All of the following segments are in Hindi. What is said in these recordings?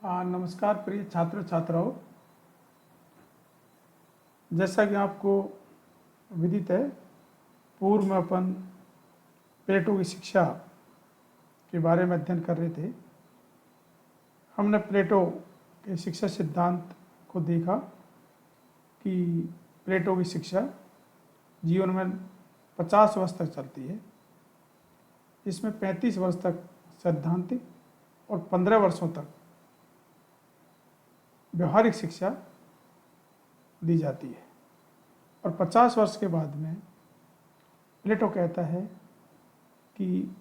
हाँ, नमस्कार प्रिय छात्र छात्राओं। जैसा कि आपको विदित है, पूर्व में अपन प्लेटो की शिक्षा के बारे में अध्ययन कर रहे थे। हमने प्लेटो के शिक्षा सिद्धांत को देखा कि प्लेटो की शिक्षा जीवन में 50 वर्ष तक चलती है। इसमें 35 वर्ष तक सैद्धांतिक और 15 वर्षों तक व्यवहारिक शिक्षा दी जाती है और 50 वर्ष के बाद में प्लेटो कहता है कि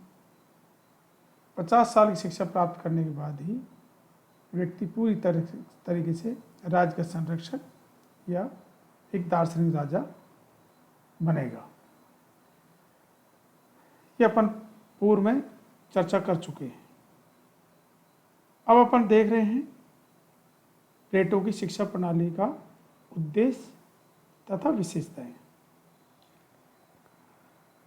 50 साल की शिक्षा प्राप्त करने के बाद ही व्यक्ति पूरी तरीके से राज्य का संरक्षक या एक दार्शनिक राजा बनेगा। ये अपन पूर्व में चर्चा कर चुके हैं। अब अपन देख रहे हैं प्लेटो की शिक्षा प्रणाली का उद्देश्य तथा विशेषताएं।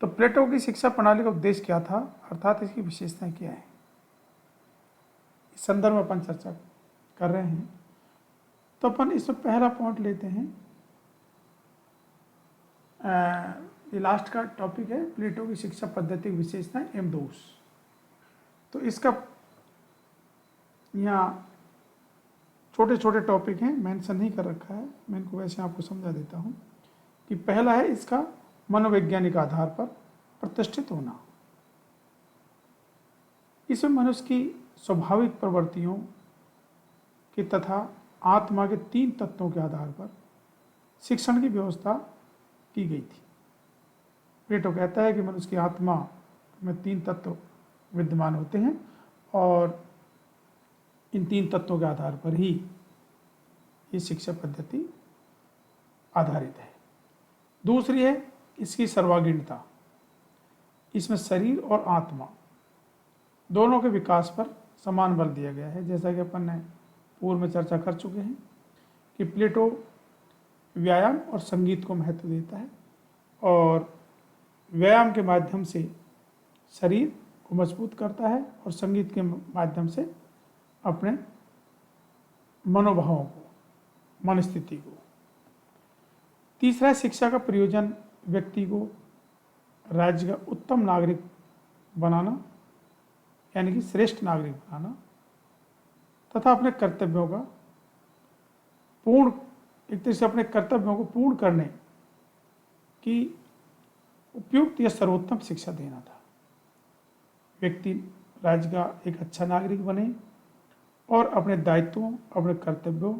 तो प्लेटो की शिक्षा प्रणाली का उद्देश्य क्या था, अर्थात इसकी विशेषताएं क्या है, इस संदर्भ में अपन चर्चा कर रहे हैं। तो अपन इसमें पहला पॉइंट लेते हैं। ये लास्ट का टॉपिक है, प्लेटो की शिक्षा पद्धति की विशेषताएं एवं दोष। तो इसका यहाँ छोटे छोटे टॉपिक हैं, मेंशन नहीं कर रखा है, मैं इनको वैसे आपको समझा देता हूँ कि पहला है इसका मनोवैज्ञानिक आधार पर प्रतिष्ठित होना। इसमें मनुष्य की स्वाभाविक प्रवृत्तियों के तथा आत्मा के 3 तत्वों के आधार पर शिक्षण की व्यवस्था की गई थी। प्लेटो कहता है कि मनुष्य की आत्मा में 3 तत्व विद्यमान होते हैं और इन 3 तत्वों के आधार पर ही ये शिक्षा पद्धति आधारित है। दूसरी है इसकी सर्वांगीणता। इसमें शरीर और आत्मा दोनों के विकास पर समान बल दिया गया है। जैसा कि अपन ने पूर्व में चर्चा कर चुके हैं कि प्लेटो व्यायाम और संगीत को महत्व देता है और व्यायाम के माध्यम से शरीर को मजबूत करता है और संगीत के माध्यम से अपने मनोभावों को, मन स्थिति को। तीसरा, शिक्षा का प्रयोजन व्यक्ति को राज्य का उत्तम नागरिक बनाना, यानी कि श्रेष्ठ नागरिक बनाना तथा अपने कर्तव्यों का एक तरह से अपने कर्तव्यों को पूर्ण करने की उपयुक्त या सर्वोत्तम शिक्षा देना था। व्यक्ति राज्य का एक अच्छा नागरिक बने और अपने दायित्वों, अपने कर्तव्यों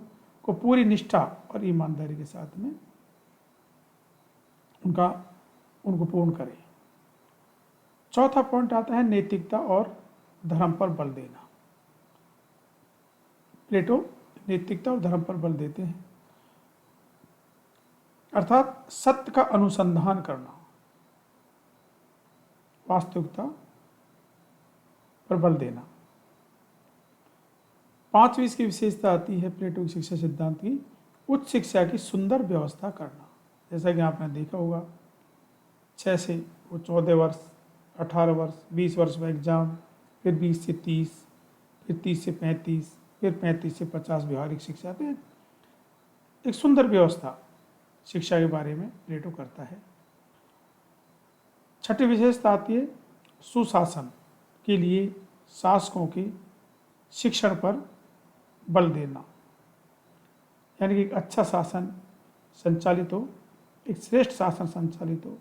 को पूरी निष्ठा और ईमानदारी के साथ में उनको पूर्ण करें। चौथा पॉइंट आता है नैतिकता और धर्म पर बल देना। प्लेटो नैतिकता और धर्म पर बल देते हैं, अर्थात सत्य का अनुसंधान करना, वास्तविकता पर बल देना। 5वीं इसकी विशेषता आती है प्लेटो की शिक्षा सिद्धांत की उच्च शिक्षा की सुंदर व्यवस्था करना। जैसा कि आपने देखा होगा, 6 से वो 14 वर्ष, 18 वर्ष, 20 वर्ष में एग्जाम, फिर 20 से 30, फिर 30 से 35, फिर 35 से 50 व्यवहारिक शिक्षा। तो एक सुंदर व्यवस्था शिक्षा के बारे में प्लेटो करता है। 6ठी विशेषता आती है सुशासन के लिए शासकों के शिक्षण पर बल देना, यानी कि एक अच्छा शासन संचालित हो, एक श्रेष्ठ शासन संचालित हो,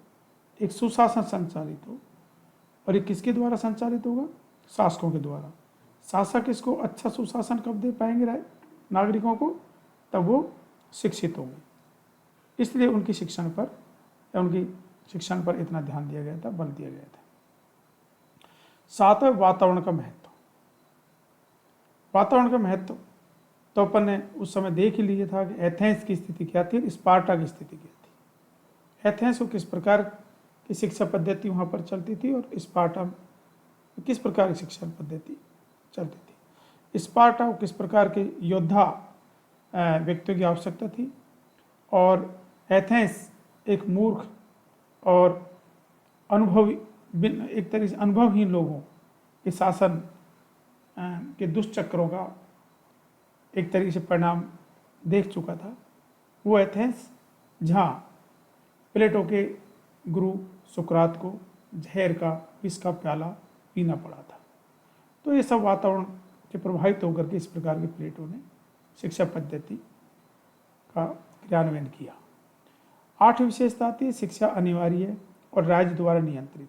एक सुशासन संचालित हो। और ये किसके द्वारा संचालित होगा? शासकों के द्वारा। शासक इसको अच्छा सुशासन कब दे पाएंगे नागरिकों को? तब वो शिक्षित होंगे। इसलिए उनकी शिक्षण पर इतना ध्यान दिया गया था, बल दिया गया था। 7वां, वातावरण का महत्व। वातावरण का महत्व तो अपन ने उस समय देख ही लिया था कि एथेंस की स्थिति क्या थी, स्पार्टा की स्थिति क्या थी। एथेंस को किस प्रकार की शिक्षा पद्धति वहाँ पर चलती थी और स्पार्टा में किस प्रकार की शिक्षा पद्धति चलती थी। स्पार्टा को किस प्रकार के योद्धा व्यक्तियों की आवश्यकता थी और एथेंस एक मूर्ख और एक तरह से अनुभवहीन लोगों के शासन के दुष्चक्रों का एक तरीके से परिणाम देख चुका था, वो एथेंस, जहाँ प्लेटो के गुरु सुकरात को जहर का विष का प्याला पीना पड़ा था। तो ये सब वातावरण के प्रभावित होकर के इस प्रकार के प्लेटो ने शिक्षा पद्धति का क्रियान्वयन किया। 8वीं विशेषता आती है शिक्षा अनिवार्य और राज्य द्वारा नियंत्रित।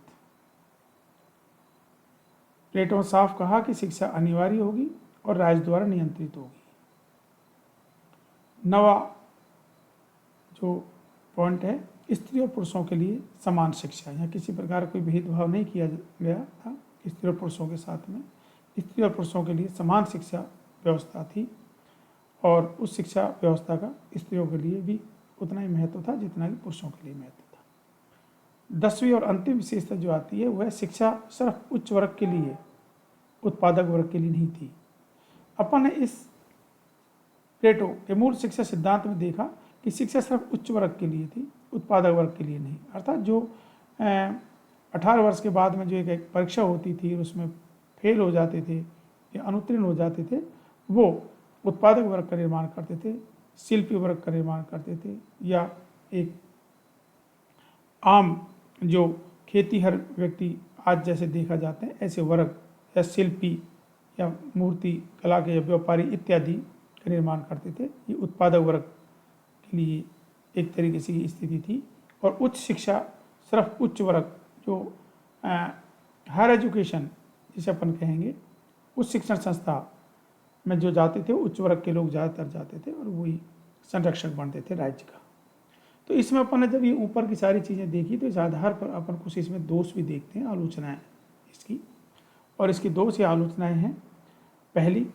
प्लेटो ने साफ कहा कि शिक्षा अनिवार्य होगी और राज्य द्वारा नियंत्रित होगी। नवा जो पॉइंट है, स्त्री और पुरुषों के लिए समान शिक्षा। यहाँ किसी प्रकार कोई भेदभाव नहीं किया गया था स्त्री और पुरुषों के साथ में। स्त्री और पुरुषों के लिए समान शिक्षा व्यवस्था थी और उस शिक्षा व्यवस्था का स्त्रियों के लिए भी उतना ही महत्व था जितना कि पुरुषों के लिए महत्व था। 10वीं और अंतिम विशेषता जो आती है वह शिक्षा सिर्फ उच्च वर्ग के लिए, उत्पादक वर्ग के लिए नहीं थी। अपन ने इस प्लेटो के मूल शिक्षा सिद्धांत में देखा कि शिक्षा सिर्फ उच्च वर्ग के लिए थी, उत्पादक वर्ग के लिए नहीं। अर्थात जो 18 वर्ष के बाद में जो एक परीक्षा होती थी उसमें फेल हो जाते थे या अनुत्तीर्ण हो जाते थे, वो उत्पादक वर्ग का निर्माण करते थे, शिल्पी वर्ग का निर्माण करते थे, या एक आम जो खेती हर व्यक्ति आज जैसे देखा जाते हैं ऐसे वर्ग या शिल्पी या मूर्ति कला के या व्यापारी इत्यादि का निर्माण करते थे। ये उत्पादक वर्ग के लिए एक तरीके से स्थिति थी। और उच्च शिक्षा सिर्फ उच्च वर्ग जो हायर एजुकेशन जिसे अपन कहेंगे, उच्च शिक्षण संस्था में जो जाते थे उच्च वर्ग के लोग ज़्यादातर जाते थे और वही संरक्षक बनते थे राज्य का। तो इसमें अपन ने जब ये ऊपर की सारी चीज़ें देखी तो इस आधार पर अपन कुछ इसमें दोष भी देखते हैं, आलोचनाएं इसकी। और इसकी दोष या आलोचनाएं हैं, पहली,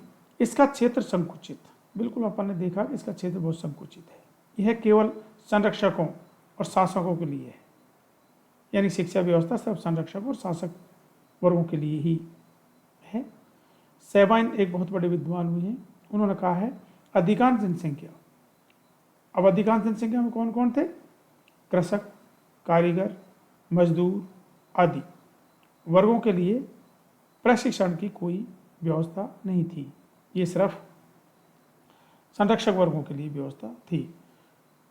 इसका क्षेत्र संकुचित। बिल्कुल अपन ने देखा कि इसका क्षेत्र बहुत संकुचित है। यह केवल संरक्षकों और शासकों के लिए है, यानी शिक्षा व्यवस्था सिर्फ संरक्षक और शासक वर्गों के लिए ही है। सेबाइन एक बहुत बड़े विद्वान हुए हैं, उन्होंने कहा है अधिकांश जनसंख्या, अब अधिकांश जनसंख्या में कौन कौन थे? कृषक, कारीगर, मजदूर आदि वर्गों के लिए प्रशिक्षण की कोई व्यवस्था नहीं थी। ये सिर्फ संरक्षक वर्गों के लिए व्यवस्था थी।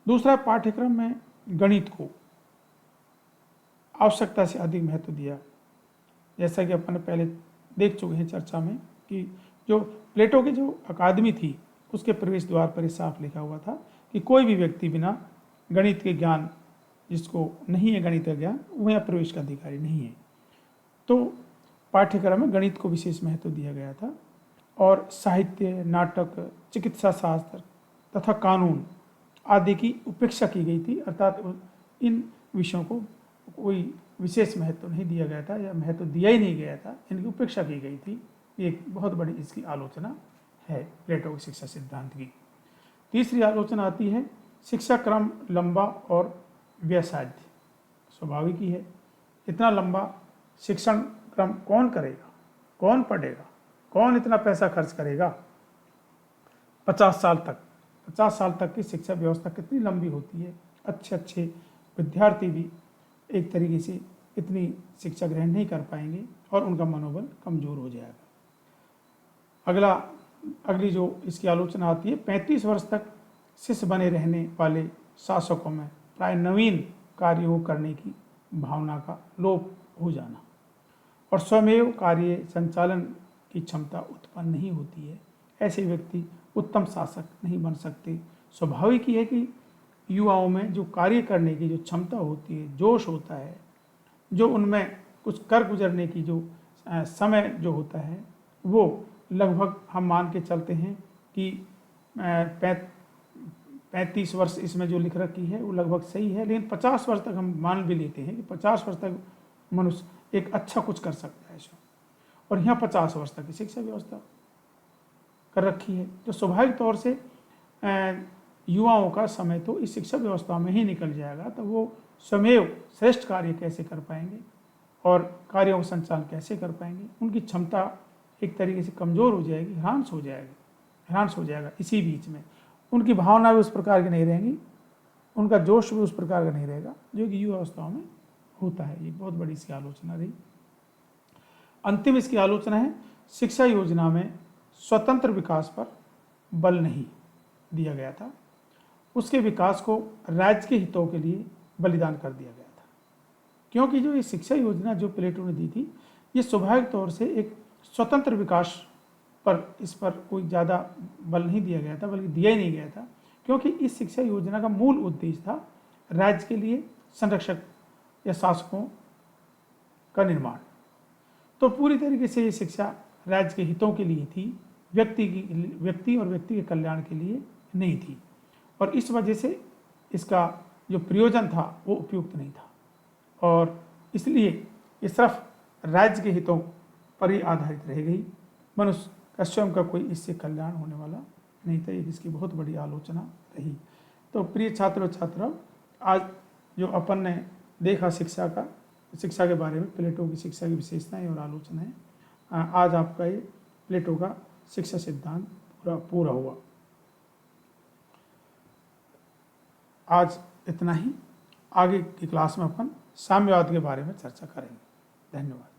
दूसरा, पाठ्यक्रम में गणित को आवश्यकता से अधिक महत्व दिया। जैसा कि अपन ने पहले देख चुके हैं चर्चा में कि जो प्लेटो की जो अकादमी थी उसके प्रवेश द्वार पर साफ लिखा हुआ था कि कोई भी व्यक्ति बिना गणित के ज्ञान, जिसको नहीं है गणित का ज्ञान, वह प्रवेश का अधिकारी नहीं है। तो पाठ्यक्रम में गणित को विशेष महत्व दिया गया था और साहित्य, नाटक, चिकित्सा शास्त्र तथा कानून आदि की उपेक्षा की गई थी। अर्थात इन विषयों को कोई विशेष महत्व नहीं दिया गया था या महत्व दिया ही नहीं गया था, इनकी उपेक्षा की गई थी। एक बहुत बड़ी इसकी आलोचना है प्लेटो के शिक्षा सिद्धांत की। तीसरी आलोचना आती है शिक्षा क्रम लंबा और व्ययसाध्य। स्वाभाविक ही है, इतना लंबा शिक्षण क्रम कौन करेगा, कौन पढ़ेगा, कौन इतना पैसा खर्च करेगा? 50 साल तक की शिक्षा व्यवस्था कितनी लंबी होती है। अच्छे अच्छे विद्यार्थी भी एक तरीके से इतनी शिक्षा ग्रहण नहीं कर पाएंगे और उनका मनोबल कमज़ोर हो जाएगा। अगली जो इसकी आलोचना आती है 35 वर्ष तक शिष्य बने रहने वाले शासकों में प्राय नवीन कार्यों करने की भावना का लोप हो जाना और स्वमेव कार्य संचालन की क्षमता उत्पन्न नहीं होती है। ऐसे व्यक्ति उत्तम शासक नहीं बन सकते। स्वाभाविक ही है कि युवाओं में जो कार्य करने की जो क्षमता होती है, जोश होता है, जो उनमें कुछ कर गुजरने की जो समय जो होता है, वो लगभग हम मान के चलते हैं कि 35 वर्ष इसमें जो लिख रखी है वो लगभग सही है। लेकिन 50 वर्ष तक हम मान भी लेते हैं कि 50 वर्ष तक मनुष्य एक अच्छा कुछ कर सकता है। और यहाँ 50 वर्ष तक की शिक्षा व्यवस्था कर रखी है, तो स्वाभाविक तौर से युवाओं का समय तो इस शिक्षा व्यवस्था में ही निकल जाएगा। तो वो स्वमेव श्रेष्ठ कार्य कैसे कर पाएंगे और कार्यों का संचालन कैसे कर पाएंगे? उनकी क्षमता एक तरीके से कमज़ोर हो जाएगी, ह्रांस हो जाएगा। इसी बीच में उनकी भावना भी उस प्रकार की नहीं रहेंगी, उनका जोश भी उस प्रकार का नहीं रहेगा जो कि युवा अवस्थाओं में होता है। ये बहुत बड़ी इसकी आलोचना रही। अंतिम इसकी आलोचना है शिक्षा योजना में स्वतंत्र विकास पर बल नहीं दिया गया था, उसके विकास को राज्य के हितों के लिए बलिदान कर दिया गया था। क्योंकि जो ये शिक्षा योजना जो प्लेटो ने दी थी, ये स्वाभाविक तौर से एक स्वतंत्र विकास पर, इस पर कोई ज़्यादा बल नहीं दिया गया था, बल्कि दिया ही नहीं गया था, क्योंकि इस शिक्षा योजना का मूल उद्देश्य था राज्य के लिए संरक्षक या शासकों का निर्माण। तो पूरी तरीके से ये शिक्षा राज्य के हितों के लिए थी, व्यक्ति और व्यक्ति के कल्याण के लिए नहीं थी, और इस वजह से इसका जो प्रयोजन था वो उपयुक्त नहीं था, और इसलिए ये सिर्फ राज्य के हितों पर ही आधारित रह गई। मनुष्य का स्वयं का कोई इससे कल्याण होने वाला नहीं था। ये इसकी बहुत बड़ी आलोचना रही। तो प्रिय छात्रों छात्राओं, आज जो अपन ने देखा शिक्षा के बारे में, प्लेटो की शिक्षा की विशेषताएं और आलोचनाएं, आज आपका ये प्लेटो का शिक्षा सिद्धांत पूरा हुआ। आज इतना ही। आगे की क्लास में अपन साम्यवाद के बारे में चर्चा करेंगे। धन्यवाद।